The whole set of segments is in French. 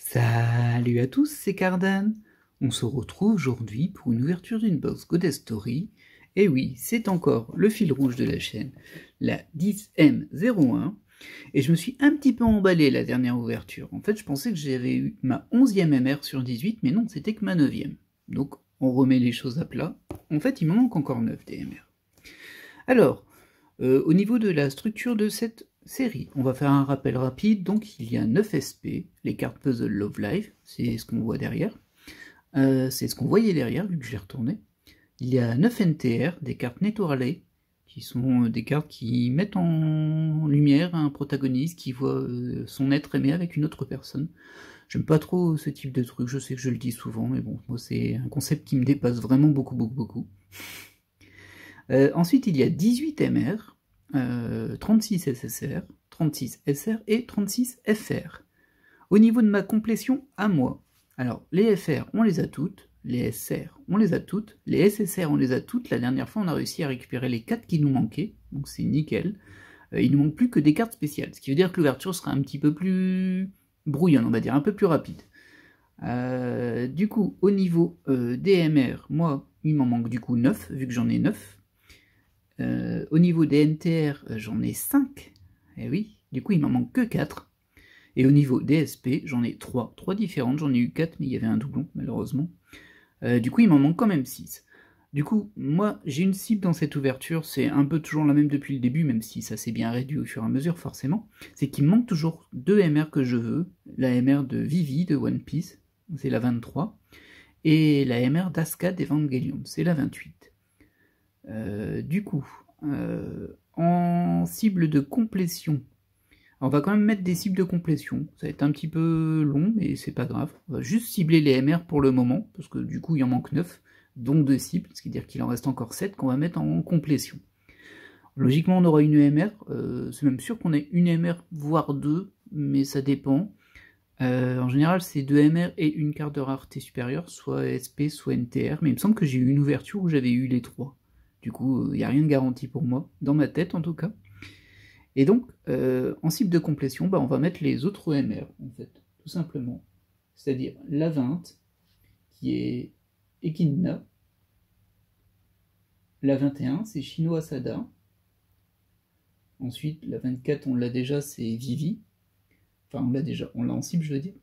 Salut à tous, c'est Cardan. On se retrouve aujourd'hui pour une ouverture d'une box Goddess Story. Et oui, c'est encore le fil rouge de la chaîne, la 10M01. Et je me suis un petit peu emballé la dernière ouverture. En fait, je pensais que j'avais eu ma 11e MR sur 18, mais non, c'était que ma 9e. Donc, on remet les choses à plat. En fait, il me manque encore 9 DMR. Alors, au niveau de la structure de cette série, on va faire un rappel rapide. Donc, il y a 9 SP, les cartes Puzzle Love Live, c'est ce qu'on voit derrière. C'est ce qu'on voyait derrière, vu que je l'ai retourné. Il y a 9 NTR, des cartes Netorale, qui sont des cartes qui mettent en lumière un protagoniste qui voit son être aimé avec une autre personne. J'aime pas trop ce type de truc, je sais que je le dis souvent, mais bon, moi c'est un concept qui me dépasse vraiment beaucoup. Ensuite, il y a 18 MR, 36 SSR, 36 SR et 36 FR. Au niveau de ma complétion, à moi. Alors, les FR, on les a toutes, les SR, on les a toutes, les SSR, on les a toutes. La dernière fois, on a réussi à récupérer les 4 qui nous manquaient, donc c'est nickel. Il ne manque plus que des cartes spéciales, ce qui veut dire que l'ouverture sera un petit peu plus brouillonne, on va dire, un peu plus rapide. Du coup, au niveau DMR, moi, il m'en manque du coup 9, vu que j'en ai 9. Au niveau des NTR, j'en ai 5. Et oui, du coup, il m'en manque que 4. Et au niveau des SP, j'en ai 3. 3 différentes, j'en ai eu 4, mais il y avait un doublon, malheureusement. Du coup, il m'en manque quand même 6. Du coup, moi, j'ai une cible dans cette ouverture, c'est un peu toujours la même depuis le début, même si ça s'est bien réduit au fur et à mesure, forcément. C'est qu'il me manque toujours 2 MR que je veux. La MR de Vivi, de One Piece, c'est la 23. Et la MR d'Asuka d'Evangelion, c'est la 28. Du coup, en cible de complétion, on va quand même mettre des cibles de complétion. Ça va être un petit peu long, mais c'est pas grave. On va juste cibler les MR pour le moment, parce que du coup il en manque 9, dont 2 cibles, ce qui veut dire qu'il en reste encore 7 qu'on va mettre en complétion. Logiquement on aura une MR, c'est même sûr qu'on ait une MR, voire 2, mais ça dépend. En général c'est 2 MR et une carte de rareté supérieure, soit SP, soit NTR, mais il me semble que j'ai eu une ouverture où j'avais eu les 3. Du coup, il n'y a rien de garanti pour moi, dans ma tête en tout cas. Et donc, en cible de complétion, on va mettre les autres MR, en fait, tout simplement. C'est-à-dire la 20, qui est Echidna. La 21, c'est Shino Asada. Ensuite, la 24, on l'a déjà, c'est Vivi. Enfin, on l'a déjà, on l'a en cible, je veux dire.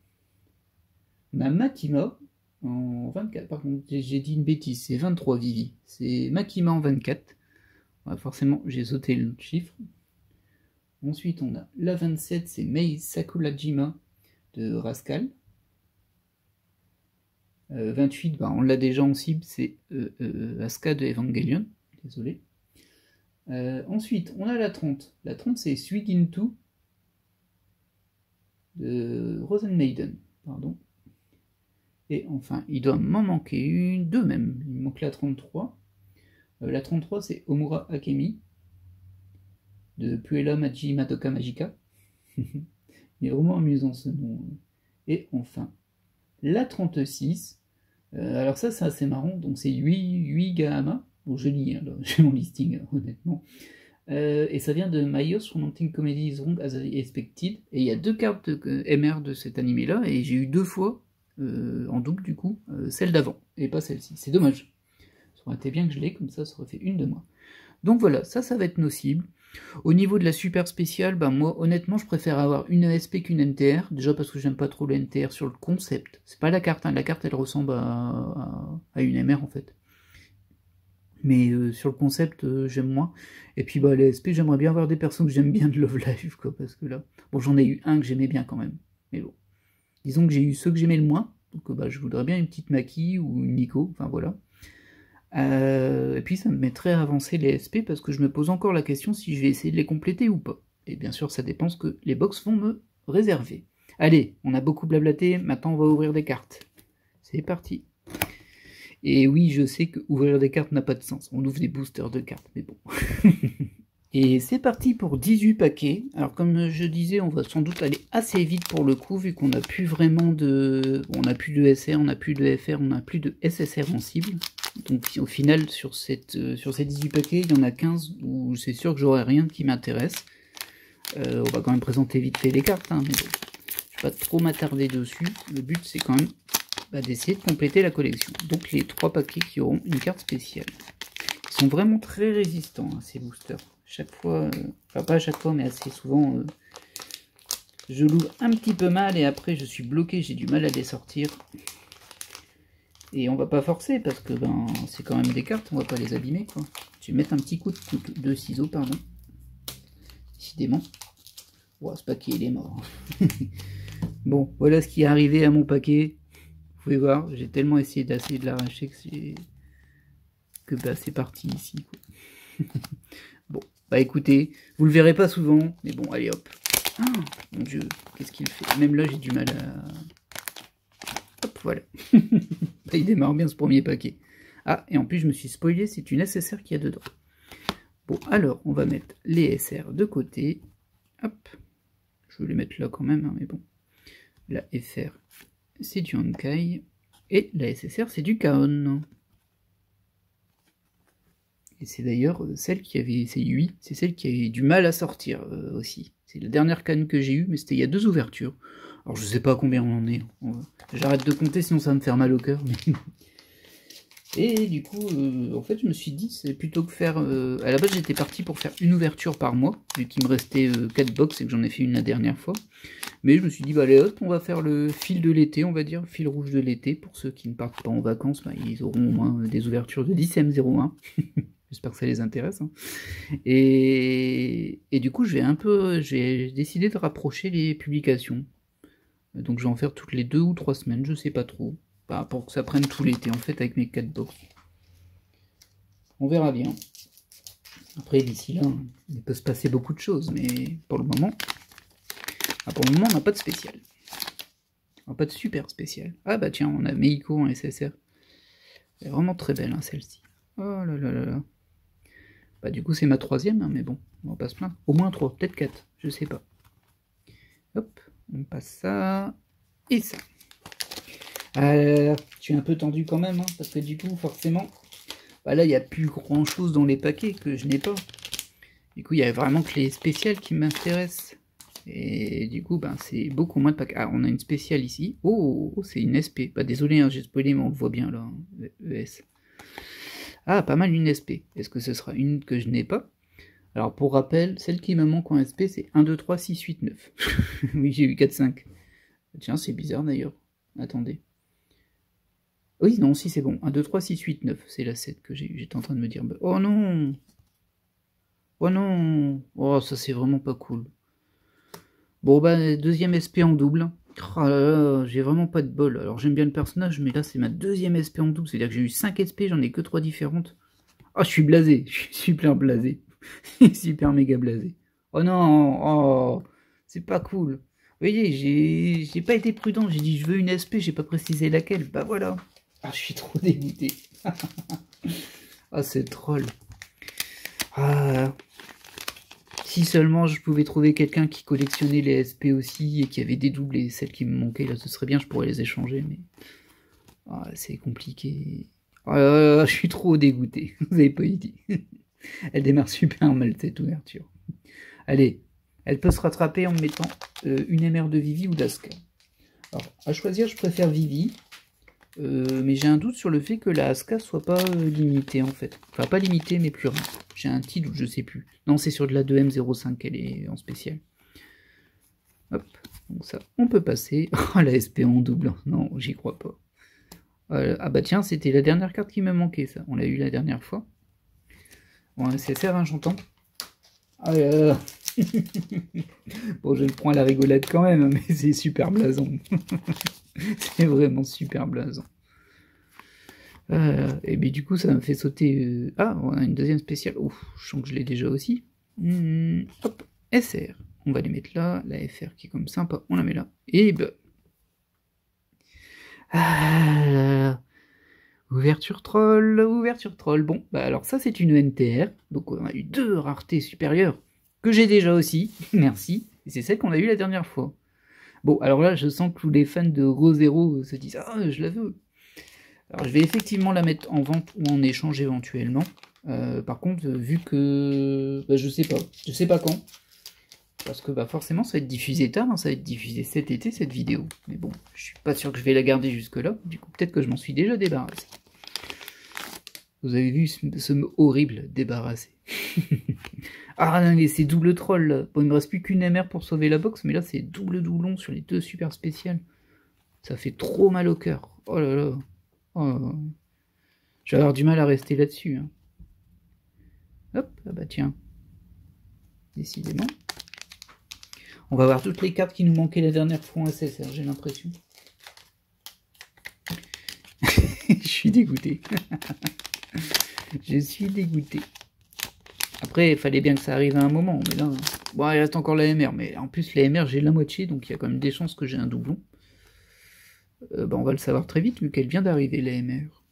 On a Makima en 24. Par contre, j'ai dit une bêtise, c'est 23 Vivi. C'est Makima en 24. Ouais, forcément, j'ai sauté le chiffre. Ensuite, on a la 27, c'est Mei Sakurajima de Rascal. 28, on l'a déjà en cible, c'est Asuka de Evangelion. Désolé. Ensuite, on a la 30. La 30, c'est Suigintu de Rosenmaiden. Pardon. Et enfin, il doit m'en manquer une, deux même. Il me manque la 33. La 33, c'est Omura Akemi de Puella Magi Madoka Magica. Il est vraiment amusant ce nom. Et enfin, la 36. Alors ça, c'est assez marrant. Donc c'est Yui Gahama. Bon, je lis, hein, j'ai mon listing, honnêtement. Et ça vient de My House Romantic Comedy is Wrong as I Expected. Et il y a 2 cartes de MR de cet animé-là. Et j'ai eu 2 fois, en double du coup, celle d'avant. Et pas celle-ci. C'est dommage. Ça aurait été bien que je l'ai, comme ça aurait fait une de moi. Donc voilà, ça va être nos cibles. Au niveau de la super spéciale, moi honnêtement je préfère avoir une ESP qu'une NTR, déjà parce que j'aime pas trop le NTR sur le concept. C'est pas la carte, hein. La carte elle ressemble à une MR en fait. Mais sur le concept j'aime moins. Et puis les SP j'aimerais bien avoir des personnes que j'aime bien de Love Live, quoi, parce que là... Bon, j'en ai eu un que j'aimais bien quand même, mais bon. Disons que j'ai eu ceux que j'aimais le moins, donc je voudrais bien une petite Maki ou une Nico, enfin voilà. Et puis ça me mettrait à avancer les SP parce que je me pose encore la question si je vais essayer de les compléter ou pas. Et bien sûr ça dépend ce que les box vont me réserver. Allez, on a beaucoup blablaté, maintenant on va ouvrir des cartes. C'est parti. Et oui, je sais que ouvrir des cartes n'a pas de sens, on ouvre des boosters de cartes, mais bon. Et c'est parti pour 18 paquets. Alors comme je disais, on va sans doute aller assez vite pour le coup, vu qu'on n'a plus vraiment de... On n'a plus de SR, on n'a plus de FR, on n'a plus de SSR en cible. Donc au final, sur ces 18 paquets, il y en a 15 où c'est sûr que j'aurai rien qui m'intéresse. On va quand même présenter vite fait les cartes, hein, mais bon. Je vais pas trop m'attarder dessus. Le but, c'est quand même d'essayer de compléter la collection. Donc les 3 paquets qui auront une carte spéciale. Ils sont vraiment très résistants, hein, ces boosters. Chaque fois, enfin pas à chaque fois, mais assez souvent, je l'ouvre un petit peu mal et après je suis bloqué, j'ai du mal à les sortir. Et on va pas forcer parce que c'est quand même des cartes, on va pas les abîmer quoi. Je vais mettre un petit coup de ciseaux, pardon. Décidément. Wow, ce paquet il est mort. Bon, voilà ce qui est arrivé à mon paquet. Vous pouvez voir, j'ai tellement essayé de l'arracher que c'est parti ici. Quoi. Bon, écoutez, vous le verrez pas souvent, mais bon, allez hop. Ah, mon dieu, qu'est-ce qu'il fait? Même là j'ai du mal à... Hop, voilà. Il démarre bien ce premier paquet. Ah, et en plus je me suis spoilé, c'est une SSR qu'il y a dedans. Bon, alors, on va mettre les SR de côté. Hop. Je vais les mettre là quand même, hein, mais bon. La FR, c'est du Honkai. Et la SSR, c'est du Kaon. Et c'est d'ailleurs celle qui avait... C'est 8, c'est celle qui avait du mal à sortir aussi. C'est la dernière canne que j'ai eue, mais c'était il y a 2 ouvertures. Alors, je sais pas combien on en est. J'arrête de compter, sinon ça va me faire mal au cœur. Mais... Et du coup, en fait, je me suis dit, c'est plutôt que faire... à la base, j'étais parti pour faire une ouverture par mois, vu qu'il me restait 4 box et que j'en ai fait une la dernière fois. Mais je me suis dit, allez hop, on va faire le fil de l'été, on va dire, le fil rouge de l'été. Pour ceux qui ne partent pas en vacances, ils auront au moins des ouvertures de 10 M01. J'espère que ça les intéresse. Hein. Et du coup, j'ai décidé de rapprocher les publications. Donc je vais en faire toutes les 2 ou 3 semaines, je sais pas trop. Pour que ça prenne tout l'été en fait avec mes 4 box. On verra bien. Après d'ici là, il peut se passer beaucoup de choses, mais pour le moment, on n'a pas de spécial. On n'a pas de super spécial. Ah bah tiens, on a Meiko en SSR. Elle est vraiment très belle hein, celle-ci. Oh là là là là. Bah du coup c'est ma 3e, hein, mais bon, on va pas se plaindre. Au moins 3, peut-être 4, je sais pas. Hop, on passe ça et ça. Je suis un peu tendu quand même, hein, parce que du coup, forcément, là, il n'y a plus grand chose dans les paquets que je n'ai pas. Du coup, il y a vraiment que les spéciales qui m'intéressent. Et du coup, c'est beaucoup moins de paquets. Ah, on a une spéciale ici. Oh, c'est une SP. Désolé, hein, j'ai spoilé, mais on le voit bien là. Hein, ES. Ah, pas mal une SP. Est-ce que ce sera une que je n'ai pas? Alors, pour rappel, celle qui me manque en SP, c'est 1, 2, 3, 6, 8, 9. Oui, j'ai eu 4, 5. Tiens, c'est bizarre d'ailleurs. Attendez. Oui, non, si c'est bon. 1, 2, 3, 6, 8, 9. C'est la 7 que j'ai eu. J'étais en train de me dire... Oh non! Oh non! Oh, ça c'est vraiment pas cool. Bon, deuxième SP en double. Oh là là, j'ai vraiment pas de bol. Alors j'aime bien le personnage, mais là c'est ma 2e SP en double. C'est-à-dire que j'ai eu 5 SP, j'en ai que 3 différentes. Oh, je suis blasé. Je suis super blasé. Super méga blasé. Oh non! Oh! C'est pas cool. Vous voyez, j'ai pas été prudent. J'ai dit je veux une SP, j'ai pas précisé laquelle. Bah voilà. Ah, je suis trop dégoûté. Ah, c'est troll. Ah. Si seulement je pouvais trouver quelqu'un qui collectionnait les SP aussi et qui avait des doubles et celles qui me manquaient, là, ce serait bien, je pourrais les échanger, mais... Ah, c'est compliqué. Ah, je suis trop dégoûté. Vous avez pas idée. Elle démarre super mal, cette ouverture. Allez, elle peut se rattraper en me mettant une MR de Vivi ou d'Aska. Alors, à choisir, je préfère Vivi. Mais j'ai un doute sur le fait que la Aska soit pas limitée en fait. Enfin pas limitée mais plus rare. J'ai un petit doute, je sais plus. Non, c'est sur de la 2M05 qu'elle est en spécial. Hop, donc ça, on peut passer. Oh, la SP en double. Non, j'y crois pas. Ah bah tiens, c'était la dernière carte qui me manquait ça. On l'a eu la dernière fois. Bon, c'est ça, hein, j'entends. Ah là là. Bon, je le prends à la rigolade quand même, mais c'est super blason. C'est vraiment super blason. Et bien du coup, ça me fait sauter... Ah, on a une deuxième spéciale. Ouf, je sens que je l'ai déjà aussi. Hop, SR. On va les mettre là. La FR qui est comme sympa, on la met là. Et bah... Ah, ouverture troll, ouverture troll. Bon, alors ça c'est une NTR. Donc on a eu 2 raretés supérieures que j'ai déjà aussi. Merci. Et c'est celle qu'on a eu la dernière fois. Bon, alors là, je sens que tous les fans de Rosero se disent « Ah, je la veux !» Alors, je vais effectivement la mettre en vente ou en échange éventuellement. Par contre, vu que... je sais pas quand. Parce que bah forcément ça va être diffusé tard, hein, ça va être diffusé cet été cette vidéo. Mais bon, je suis pas sûr que je vais la garder jusque là, du coup peut-être que je m'en suis déjà débarrassé. Vous avez vu ce mot horrible, débarrassé. Ah non mais c'est double troll là. Bon il me reste plus qu'une MR pour sauver la box, mais là c'est double doublon sur les deux super spéciales. Ça fait trop mal au cœur. Oh là là. Oh. Je vais avoir du mal à rester là-dessus. Hein. Hop, ah bah tiens. Décidément. On va voir toutes les cartes qui nous manquaient la dernière fois en SSR, j'ai l'impression. Je suis dégoûté. Je suis dégoûté. Après, il fallait bien que ça arrive à un moment, mais là... Bon, il reste encore la MR, mais en plus, la MR, j'ai la moitié, donc il y a quand même des chances que j'ai un doublon. Bah, on va le savoir très vite, vu qu'elle vient d'arriver, la MR.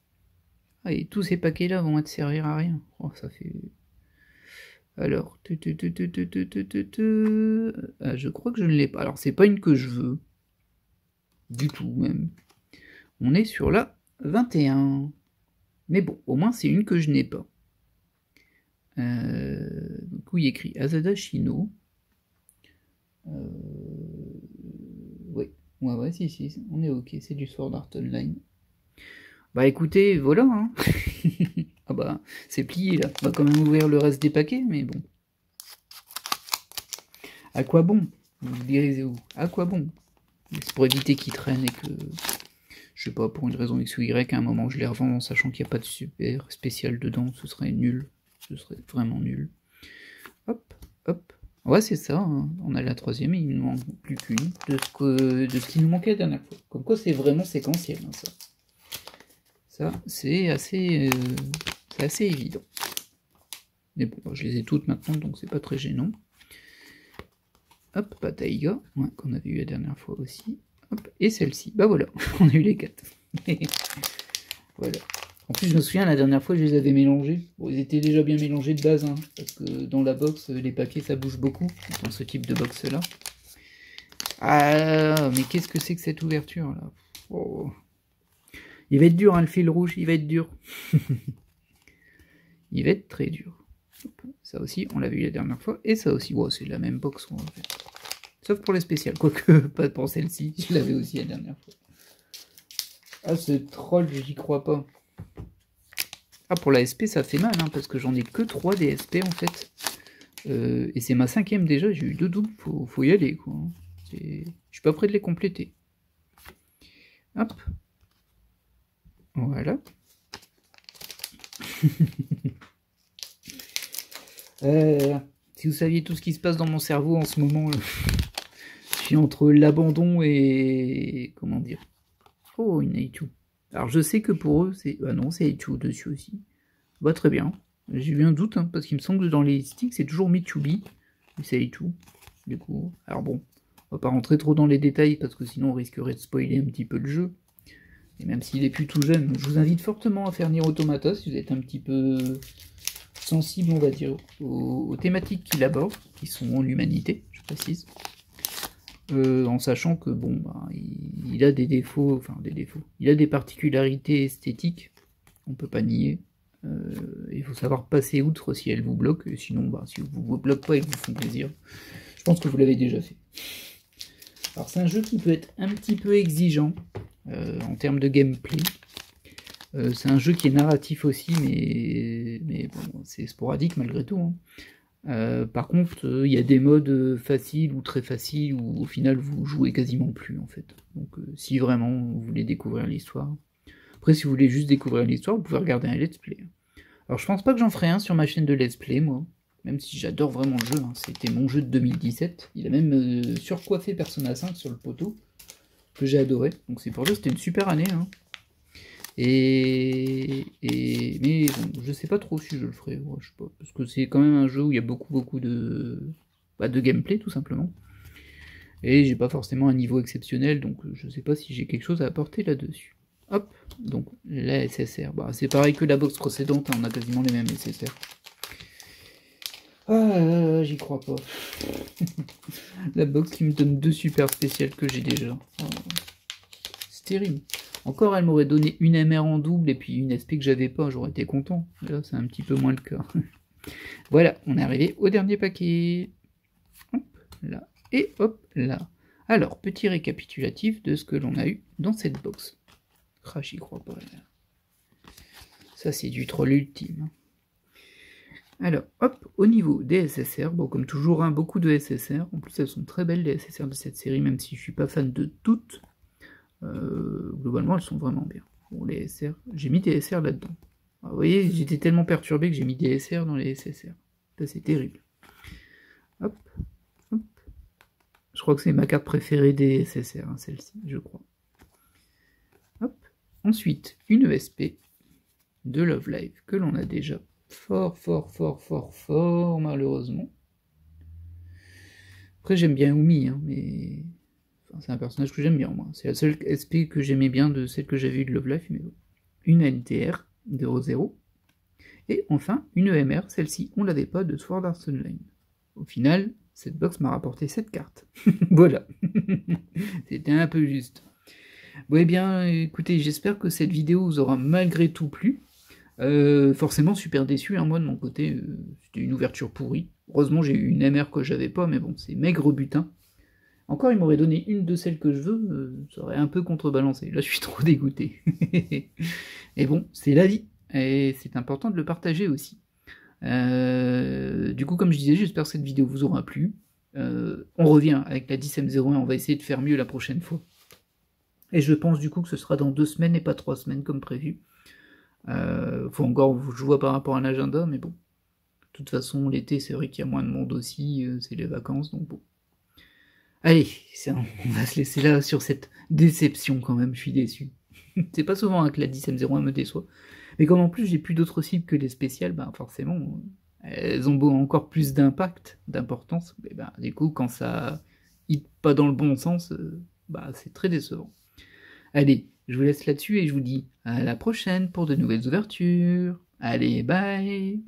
Ah, et tous ces paquets-là vont te servir à rien. Oh, ça fait... Alors... Ah, je crois que je ne l'ai pas. Alors, c'est pas une que je veux. Du tout, même. On est sur la 21. Mais bon, au moins, c'est une que je n'ai pas. Donc, où il écrit Azada Shino. Ouais, si, on est ok, c'est du Sword Art Online. Bah écoutez, voilà, hein. Ah bah, c'est plié là. On va quand même ouvrir le reste des paquets, mais bon. À quoi bon? Vous vous direz où? À quoi bon? C'est pour éviter qu'ils traînent et que, je sais pas, pour une raison X ou Y, à un moment je les revends en sachant qu'il n'y a pas de super spécial dedans, ce serait nul. Ce serait vraiment nul. Hop, hop. Ouais, c'est ça, hein. On a la troisième et il ne nous manque plus qu'une de ce qui nous manquait la dernière fois. Comme quoi, c'est vraiment séquentiel, hein, ça. Ça, c'est assez évident. Mais bon, je les ai toutes maintenant, donc c'est pas très gênant. Hop, Pataiga, ouais, qu'on avait eu la dernière fois aussi. Hop, et celle-ci. Bah voilà, on a eu les 4. Voilà. En plus, je me souviens, la dernière fois, je les avais mélangés. Bon, ils étaient déjà bien mélangés de base, hein, parce que dans la box, les paquets, ça bouge beaucoup, dans ce type de box-là. Ah, mais qu'est-ce que c'est que cette ouverture-là? Oh. Il va être dur, hein, le fil rouge, il va être dur. Il va être très dur. Ça aussi, on l'a vu la dernière fois, et ça aussi, wow, c'est la même box, en fait. Sauf pour les spéciales, quoique pas pour celle-ci, je l'avais aussi la dernière fois. Ah, ce troll, j'y crois pas. Ah, pour la SP, ça fait mal, hein, parce que j'en ai que 3 des SP, en fait. Et c'est ma 5e déjà, j'ai eu 2 doubles, faut y aller, quoi. Je suis pas prêt de les compléter. Hop. Voilà. Si vous saviez tout ce qui se passe dans mon cerveau en ce moment, je suis entre l'abandon et... Comment dire? Oh, une Aichu. Alors je sais que pour eux, c'est... Ah non, c'est Aichu dessus aussi. Bah très bien. J'ai eu un doute, hein, parce qu'il me semble que dans les sticks, c'est toujours Michubi. Mais c'est Aichu. Du coup, alors bon, on va pas rentrer trop dans les détails, parce que sinon on risquerait de spoiler un petit peu le jeu. Et même s'il est plus tout jeune, je vous invite fortement à faire Nier Automata, si vous êtes un petit peu sensible, on va dire, aux thématiques qu'il aborde, qui sont l'humanité, je précise. En sachant que bon, bah, il a des défauts, enfin des défauts, il a des particularités esthétiques, on peut pas nier. Il faut savoir passer outre si elle vous bloque, sinon bah, si vous vous bloque pas et que vous font plaisir, je pense que vous l'avez déjà fait. Alors c'est un jeu qui peut être un petit peu exigeant en termes de gameplay. C'est un jeu qui est narratif aussi, mais bon, c'est sporadique malgré tout, hein. Par contre, il y a des modes faciles ou très faciles où au final vous jouez quasiment plus en fait. Donc si vraiment vous voulez découvrir l'histoire. Après si vous voulez juste découvrir l'histoire, vous pouvez regarder un let's play. Alors je pense pas que j'en ferai un sur ma chaîne de let's play moi, même si j'adore vraiment le jeu, hein. C'était mon jeu de 2017. Il a même surcoiffé Persona 5 sur le poteau, que j'ai adoré. Donc c'est pour ça que c'était une super année, hein. Mais bon, je sais pas trop si je le ferai, ouais, je sais pas, parce que c'est quand même un jeu où il y a beaucoup de gameplay tout simplement, et j'ai pas forcément un niveau exceptionnel, donc je sais pas si j'ai quelque chose à apporter là-dessus. Hop, donc la SSR, bah, c'est pareil que la box précédente, hein, on a quasiment les mêmes SSR. Ah, j'y crois pas. La box qui me donne 2 super spéciales que j'ai déjà. Oh, c'est terrible. Encore, elle m'aurait donné une MR en double et puis une SP que j'avais pas, j'aurais été content. Là, c'est un petit peu moins le cas. Voilà, on est arrivé au dernier paquet. Hop. là, et hop là. Alors, petit récapitulatif de ce que l'on a eu dans cette box. Ah, j'y crois pas. Ça, c'est du troll ultime. Alors, hop, au niveau des SSR, bon, comme toujours, hein, beaucoup de SSR. En plus, elles sont très belles, les SSR de cette série, même si je suis pas fan de toutes. Globalement, elles sont vraiment bien. Bon, les SR, j'ai mis des SR là-dedans. Vous voyez, j'étais tellement perturbé que j'ai mis des SR dans les SSR. Ça, c'est terrible. Hop, hop. Je crois que c'est ma carte préférée des SSR, hein, celle-ci, je crois. Hop. Ensuite, une ESP de Love Live que l'on a déjà fort malheureusement. Après, j'aime bien Umi, hein, mais enfin, c'est un personnage que j'aime bien, moi. C'est la seule SP que j'aimais bien de celle que j'avais eue de Love Live, mais bon. Une NTR de Rosero. Et enfin, une EMR, celle-ci, on l'avait pas de Sword Art Online. Au final, cette box m'a rapporté 7 cartes. Voilà. C'était un peu juste. Bon, eh bien, écoutez, j'espère que cette vidéo vous aura malgré tout plu. Forcément, super déçu, hein, moi, de mon côté, c'était une ouverture pourrie. Heureusement, j'ai eu une MR que j'avais pas, mais bon, c'est maigre butin. Encore, il m'aurait donné une de celles que je veux, ça aurait un peu contrebalancé. Là, je suis trop dégoûté. Et bon, c'est la vie. Et c'est important de le partager aussi. Du coup, comme je disais, j'espère que cette vidéo vous aura plu. On revient avec la 10M01, on va essayer de faire mieux la prochaine fois. Et je pense du coup que ce sera dans 2 semaines et pas 3 semaines comme prévu. Faut encore, je vois par rapport à l'agenda, mais bon. De toute façon, l'été, c'est vrai qu'il y a moins de monde aussi, c'est les vacances, donc bon. Allez, on va se laisser là sur cette déception quand même, je suis déçu. C'est pas souvent hein, que la 10M01 me déçoit. Mais comme en plus j'ai plus d'autres cibles que les spéciales, ben forcément, elles ont encore plus d'impact, d'importance. Mais ben, du coup, quand ça hit pas dans le bon sens, bah, c'est très décevant. Allez, je vous laisse là-dessus et je vous dis à la prochaine pour de nouvelles ouvertures. Allez, bye!